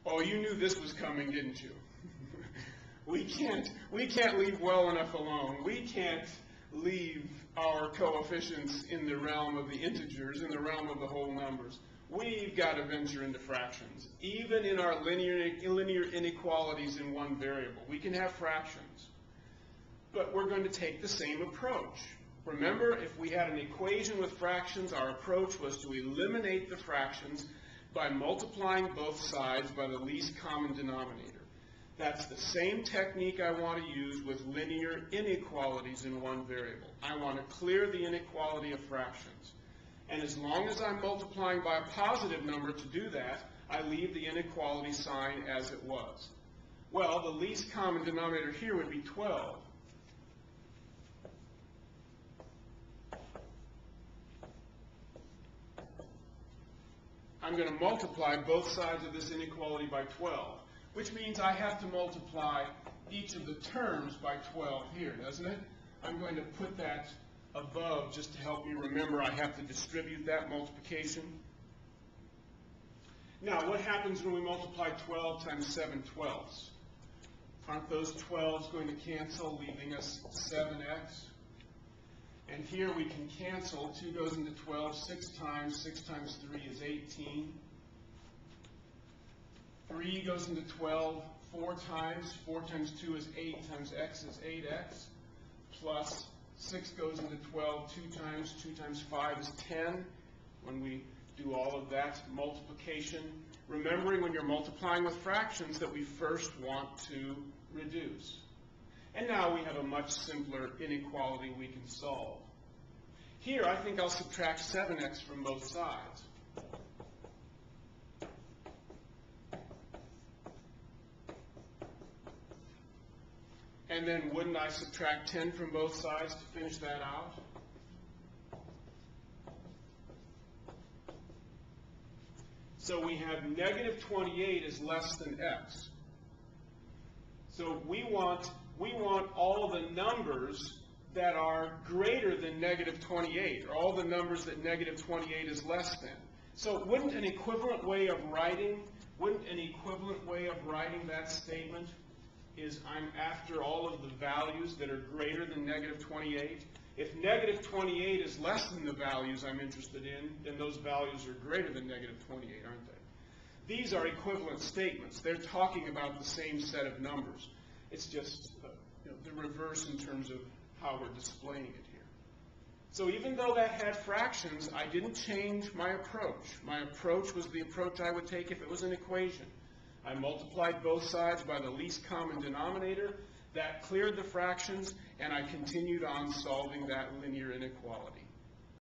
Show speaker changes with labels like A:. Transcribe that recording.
A: Oh, you knew this was coming, didn't you? We can't leave well enough alone. We can't leave our coefficients in the realm of the integers, in the realm of the whole numbers. We've got to venture into fractions. Even in our linear inequalities in one variable, we can have fractions. But we're going to take the same approach. Remember, if we had an equation with fractions, our approach was to eliminate the fractions by multiplying both sides by the least common denominator. That's the same technique I want to use with linear inequalities in one variable. I want to clear the inequality of fractions. And as long as I'm multiplying by a positive number to do that, I leave the inequality sign as it was. Well, the least common denominator here would be 12. I'm going to multiply both sides of this inequality by 12, which means I have to multiply each of the terms by 12 here, doesn't it? I'm going to put that above just to help me remember I have to distribute that multiplication. Now, what happens when we multiply 12 times 7 twelfths? Aren't those 12s going to cancel, leaving us 7x? And here we can cancel. 2 goes into 12 6 times. 6 times 3 is 18. 3 goes into 12 4 times. 4 times 2 is 8 times x is 8x. Plus 6 goes into 12 2 times. 2 times 5 is 10. When we do all of that multiplication, remembering when you're multiplying with fractions that we first want to reduce. And now we have a much simpler inequality we can solve. Here, I think I'll subtract 7x from both sides. And then wouldn't I subtract 10 from both sides to finish that out? So we have negative 28 is less than x. So we want all the numbers that are greater than negative 28, or all the numbers that negative 28 is less than. So wouldn't an equivalent way of writing that statement is I'm after all of the values that are greater than negative 28? If negative 28 is less than the values I'm interested in, then those values are greater than negative 28, aren't they? These are equivalent statements. They're talking about the same set of numbers. It's just the reverse in terms of how we're displaying it here. So even though that had fractions, I didn't change my approach. My approach was the approach I would take if it was an equation. I multiplied both sides by the least common denominator. That cleared the fractions, and I continued on solving that linear inequality.